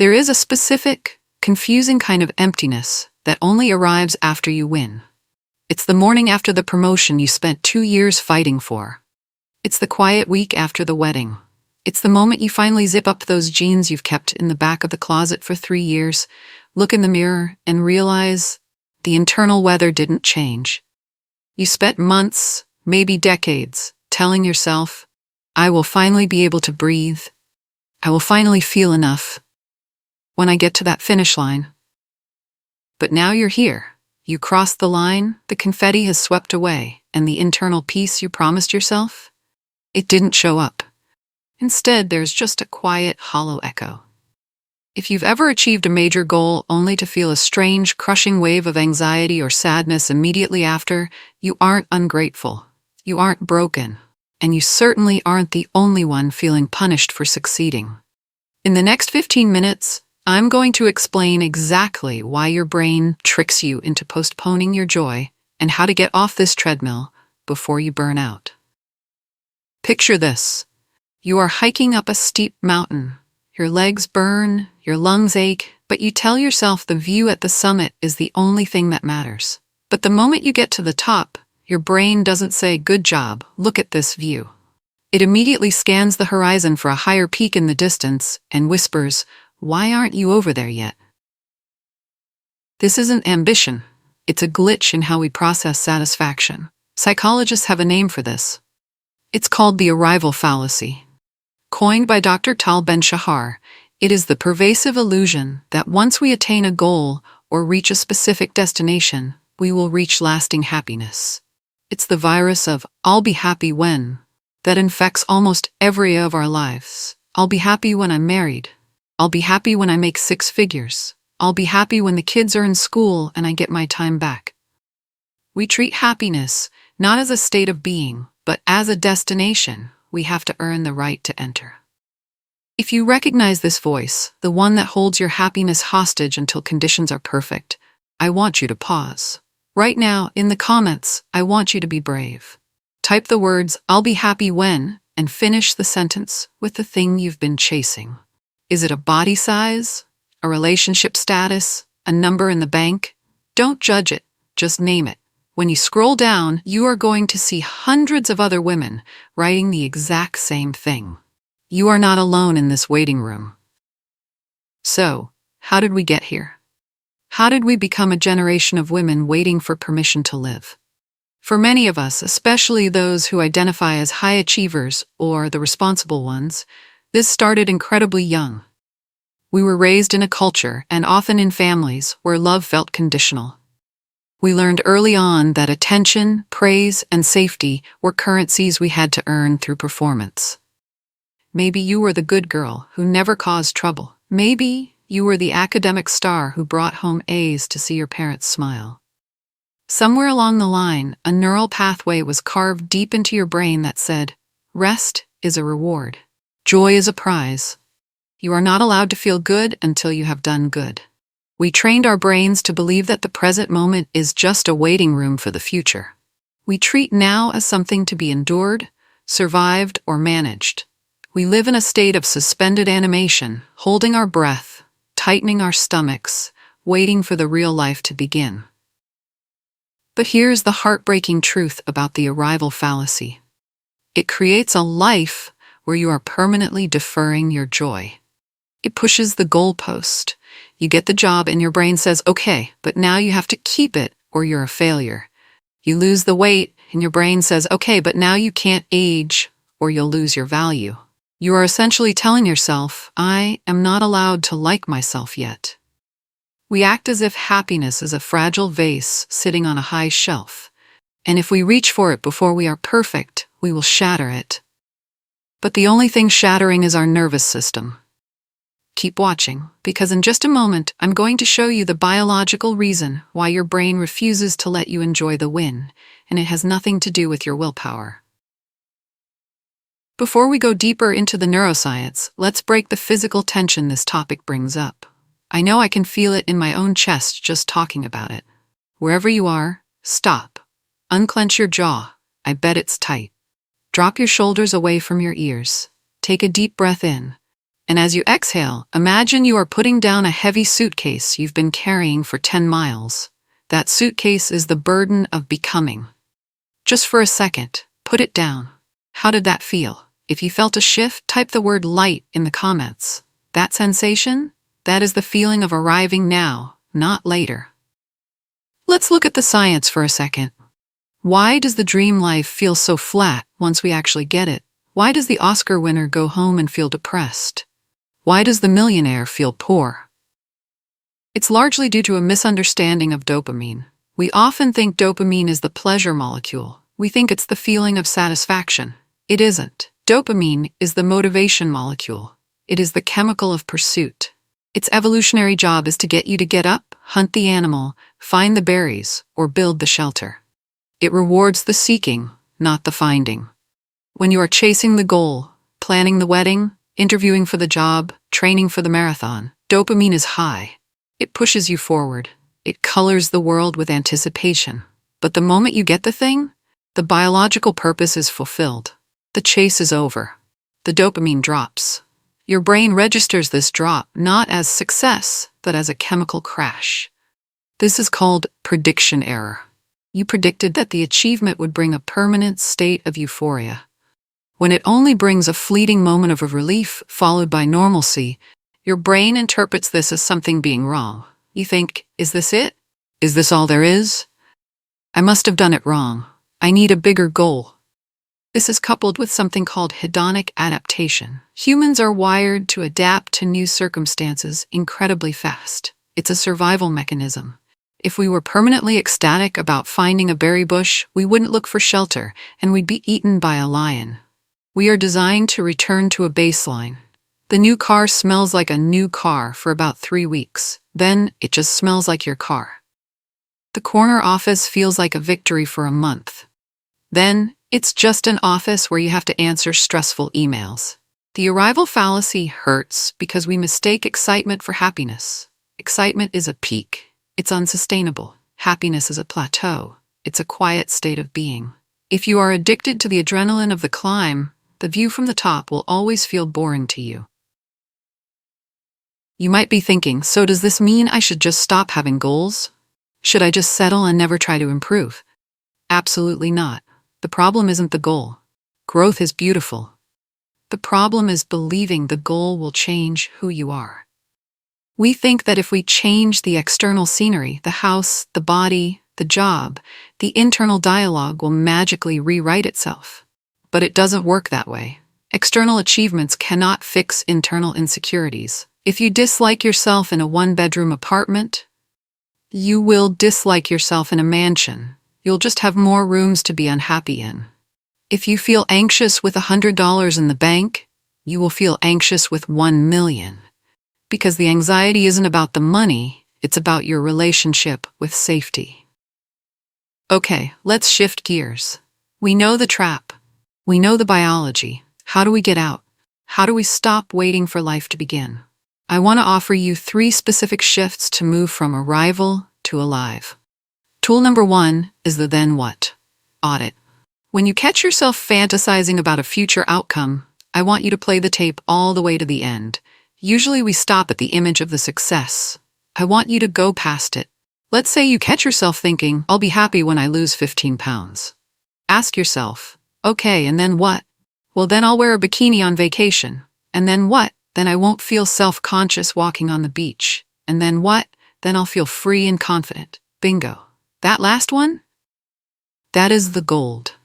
There is a specific, confusing kind of emptiness that only arrives after you win. It's the morning after the promotion you spent 2 years fighting for. It's the quiet week after the wedding. It's the moment you finally zip up those jeans you've kept in the back of the closet for 3 years, look in the mirror, and realize the internal weather didn't change. You spent months, maybe decades, telling yourself, I will finally be able to breathe. I will finally feel enough when I get to that finish line. But now you're here. You crossed the line, the confetti has swept away, and the internal peace you promised yourself? It didn't show up. Instead, there's just a quiet, hollow echo. If you've ever achieved a major goal only to feel a strange, crushing wave of anxiety or sadness immediately after, you aren't ungrateful. You aren't broken. And you certainly aren't the only one feeling punished for succeeding. In the next 15 minutes, I'm going to explain exactly why your brain tricks you into postponing your joy and how to get off this treadmill before you burn out. Picture this. You are hiking up a steep mountain. Your legs burn, your lungs ache, but you tell yourself the view at the summit is the only thing that matters. But the moment you get to the top, your brain doesn't say, good job, look at this view. It immediately scans the horizon for a higher peak in the distance and whispers, why aren't you over there yet? This isn't ambition. It's a glitch in how we process satisfaction. Psychologists have a name for this. It's called the Arrival Fallacy. Coined by Dr. Tal Ben-Shahar, it is the pervasive illusion that once we attain a goal or reach a specific destination, we will reach lasting happiness. It's the virus of, I'll be happy when, that infects almost every area of our lives. I'll be happy when I'm married. I'll be happy when I make 6 figures. I'll be happy when the kids are in school and I get my time back. We treat happiness not as a state of being, but as a destination we have to earn the right to enter. If you recognize this voice, the one that holds your happiness hostage until conditions are perfect, I want you to pause. Right now, in the comments, I want you to be brave. Type the words, I'll be happy when, and finish the sentence with the thing you've been chasing. Is it a body size? A relationship status? A number in the bank? Don't judge it, just name it. When you scroll down, you are going to see hundreds of other women writing the exact same thing. You are not alone in this waiting room. So, how did we get here? How did we become a generation of women waiting for permission to live? For many of us, especially those who identify as high achievers or the responsible ones, this started incredibly young. We were raised in a culture, and often in families, where love felt conditional. We learned early on that attention, praise, and safety were currencies we had to earn through performance. Maybe you were the good girl who never caused trouble. Maybe you were the academic star who brought home A's to see your parents smile. Somewhere along the line, a neural pathway was carved deep into your brain that said, rest is a reward. Joy is a prize. You are not allowed to feel good until you have done good. We trained our brains to believe that the present moment is just a waiting room for the future. We treat now as something to be endured, survived, or managed. We live in a state of suspended animation, holding our breath, tightening our stomachs, waiting for the real life to begin. But here's the heartbreaking truth about the arrival fallacy. It creates a life where you are permanently deferring your joy. It pushes the goalpost. You get the job and your brain says, okay, but now you have to keep it or you're a failure. You lose the weight and your brain says, okay, but now you can't age or you'll lose your value. You are essentially telling yourself, I am not allowed to like myself yet. We act as if happiness is a fragile vase sitting on a high shelf, and if we reach for it before we are perfect, we will shatter it. But the only thing shattering is our nervous system. Keep watching, because in just a moment, I'm going to show you the biological reason why your brain refuses to let you enjoy the win, and it has nothing to do with your willpower. Before we go deeper into the neuroscience, let's break the physical tension this topic brings up. I know I can feel it in my own chest just talking about it. Wherever you are, stop. Unclench your jaw. I bet it's tight. Drop your shoulders away from your ears. Take a deep breath in. And as you exhale, imagine you are putting down a heavy suitcase you've been carrying for 10 miles. That suitcase is the burden of becoming. Just for a second, put it down. How did that feel? If you felt a shift, type the word light in the comments. That sensation? That is the feeling of arriving now, not later. Let's look at the science for a second. Why does the dream life feel so flat once we actually get it? Why does the Oscar winner go home and feel depressed? Why does the millionaire feel poor? It's largely due to a misunderstanding of dopamine. We often think dopamine is the pleasure molecule. We think it's the feeling of satisfaction. It isn't. Dopamine is the motivation molecule. It is the chemical of pursuit. Its evolutionary job is to get you to get up, hunt the animal, find the berries, or build the shelter. It rewards the seeking, not the finding. When you are chasing the goal, planning the wedding, interviewing for the job, training for the marathon, dopamine is high. It pushes you forward. It colors the world with anticipation. But the moment you get the thing, the biological purpose is fulfilled. The chase is over. The dopamine drops. Your brain registers this drop not as success, but as a chemical crash. This is called prediction error. You predicted that the achievement would bring a permanent state of euphoria. When it only brings a fleeting moment of relief followed by normalcy, your brain interprets this as something being wrong. You think, is this it? Is this all there is? I must have done it wrong. I need a bigger goal. This is coupled with something called hedonic adaptation. Humans are wired to adapt to new circumstances incredibly fast. It's a survival mechanism. If we were permanently ecstatic about finding a berry bush, we wouldn't look for shelter, and we'd be eaten by a lion. We are designed to return to a baseline. The new car smells like a new car for about 3 weeks. Then it just smells like your car. The corner office feels like a victory for a month. Then it's just an office where you have to answer stressful emails. The arrival fallacy hurts because we mistake excitement for happiness. Excitement is a peak. It's unsustainable. Happiness is a plateau. It's a quiet state of being. If you are addicted to the adrenaline of the climb, the view from the top will always feel boring to you. You might be thinking, so does this mean I should just stop having goals? Should I just settle and never try to improve? Absolutely not. The problem isn't the goal. Growth is beautiful. The problem is believing the goal will change who you are. We think that if we change the external scenery, the house, the body, the job, the internal dialogue will magically rewrite itself. But it doesn't work that way. External achievements cannot fix internal insecurities. If you dislike yourself in a one-bedroom apartment, you will dislike yourself in a mansion. You'll just have more rooms to be unhappy in. If you feel anxious with $100 in the bank, you will feel anxious with 1 million. Because the anxiety isn't about the money, it's about your relationship with safety. Okay, let's shift gears. We know the trap. We know the biology. How do we get out? How do we stop waiting for life to begin? I want to offer you 3 specific shifts to move from arrival to alive. Tool number 1 is the then what? Audit. When you catch yourself fantasizing about a future outcome, I want you to play the tape all the way to the end. Usually we stop at the image of the success. I want you to go past it. Let's say you catch yourself thinking, I'll be happy when I lose 15 pounds. Ask yourself, okay, and then what? Well, then I'll wear a bikini on vacation. And then what? Then I won't feel self-conscious walking on the beach. And then what? Then I'll feel free and confident. Bingo. That last one? That is the gold.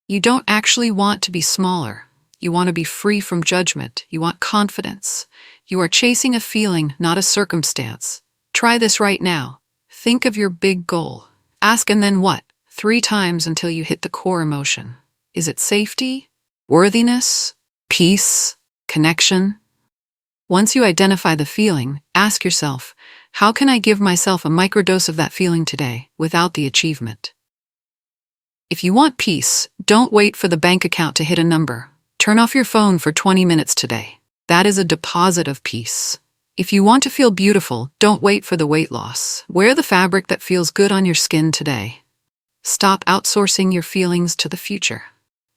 You don't actually want to be smaller. You want to be free from judgment. You want confidence. You are chasing a feeling, not a circumstance. Try this right now. Think of your big goal. Ask and then what? 3 times until you hit the core emotion. Is it safety? Worthiness? Peace? Connection? Once you identify the feeling, ask yourself, how can I give myself a microdose of that feeling today without the achievement? If you want peace, don't wait for the bank account to hit a number. Turn off your phone for 20 minutes today. That is a deposit of peace. If you want to feel beautiful, don't wait for the weight loss. Wear the fabric that feels good on your skin today. Stop outsourcing your feelings to the future.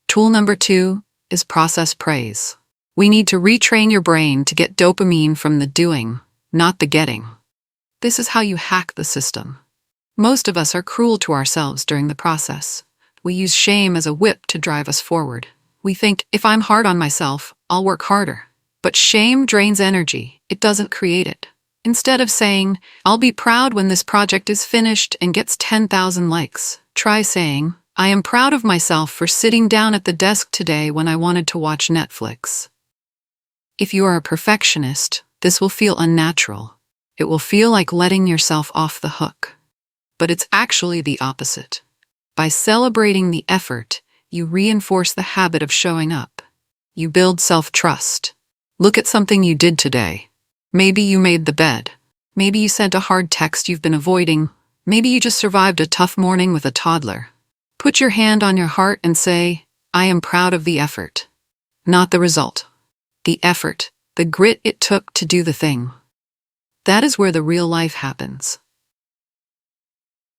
Tool number 2 is process praise. We need to retrain your brain to get dopamine from the doing, not the getting. This is how you hack the system. Most of us are cruel to ourselves during the process. We use shame as a whip to drive us forward. We think, if I'm hard on myself, I'll work harder. But shame drains energy. It doesn't create it. Instead of saying, I'll be proud when this project is finished and gets 10,000 likes, try saying, I am proud of myself for sitting down at the desk today when I wanted to watch Netflix. If you are a perfectionist, this will feel unnatural. It will feel like letting yourself off the hook. But it's actually the opposite. By celebrating the effort, you reinforce the habit of showing up. You build self-trust. Look at something you did today. Maybe you made the bed. Maybe you sent a hard text you've been avoiding. Maybe you just survived a tough morning with a toddler. Put your hand on your heart and say, I am proud of the effort. Not the result. The effort, the grit it took to do the thing. That is where the real life happens.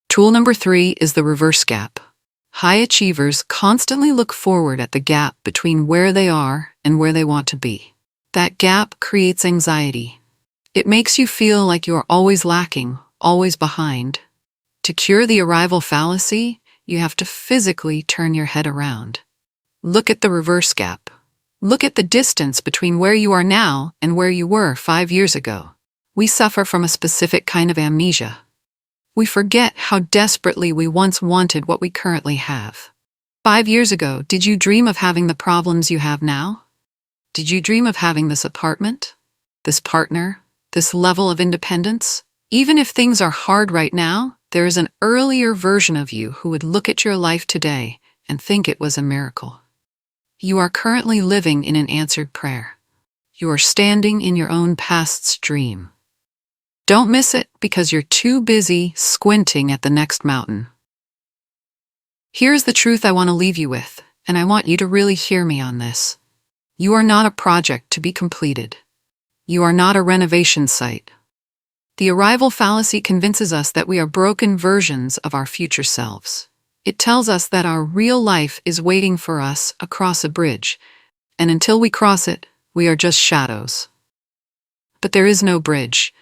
Tool number 3 is the reverse gap. High achievers constantly look forward at the gap between where they are and where they want to be. That gap creates anxiety. It makes you feel like you are always lacking, always behind. To cure the arrival fallacy, you have to physically turn your head around. Look at the reverse gap. Look at the distance between where you are now and where you were 5 years ago. We suffer from a specific kind of amnesia. We forget how desperately we once wanted what we currently have. 5 years ago, did you dream of having the problems you have now? Did you dream of having this apartment, this partner, this level of independence? Even if things are hard right now, there is an earlier version of you who would look at your life today and think it was a miracle. You are currently living in an answered prayer. You are standing in your own past's dream. Don't miss it because you're too busy squinting at the next mountain. Here's the truth I want to leave you with, and I want you to really hear me on this. You are not a project to be completed. You are not a renovation site. The arrival fallacy convinces us that we are broken versions of our future selves. It tells us that our real life is waiting for us across a bridge, and until we cross it, we are just shadows. But there is no bridge.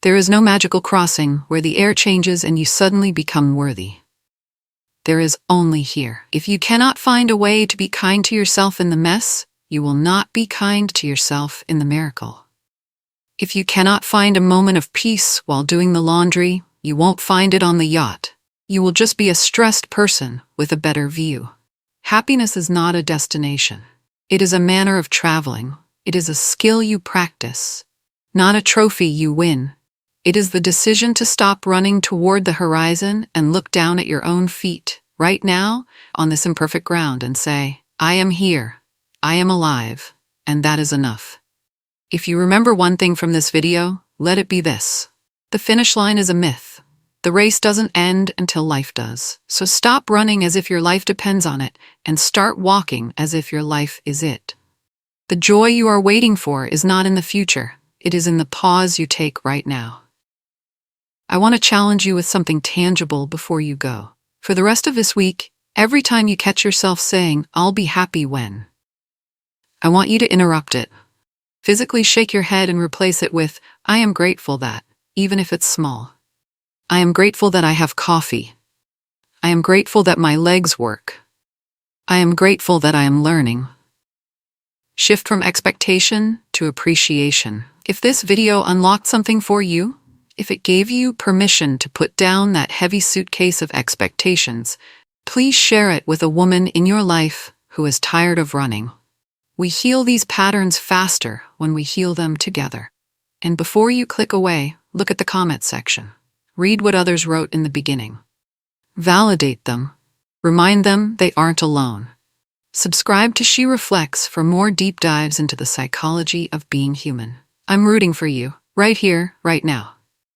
There is no magical crossing where the air changes and you suddenly become worthy. There is only here. If you cannot find a way to be kind to yourself in the mess, you will not be kind to yourself in the miracle. If you cannot find a moment of peace while doing the laundry, you won't find it on the yacht. You will just be a stressed person with a better view. Happiness is not a destination. It is a manner of traveling. It is a skill you practice, not a trophy you win. It is the decision to stop running toward the horizon and look down at your own feet, right now, on this imperfect ground and say, I am here, I am alive, and that is enough. If you remember one thing from this video, let it be this. The finish line is a myth. The race doesn't end until life does. So stop running as if your life depends on it and start walking as if your life is it. The joy you are waiting for is not in the future. It is in the pause you take right now. I want to challenge you with something tangible before you go. For the rest of this week, every time you catch yourself saying, I'll be happy when, I want you to interrupt it. Physically shake your head and replace it with, I am grateful that, even if it's small. I am grateful that I have coffee. I am grateful that my legs work. I am grateful that I am learning. Shift from expectation to appreciation. If this video unlocked something for you, if it gave you permission to put down that heavy suitcase of expectations, please share it with a woman in your life who is tired of running. We heal these patterns faster when we heal them together. And before you click away, look at the comment section. Read what others wrote in the beginning. Validate them. Remind them they aren't alone. Subscribe to She Reflects for more deep dives into the psychology of being human. I'm rooting for you, right here, right now.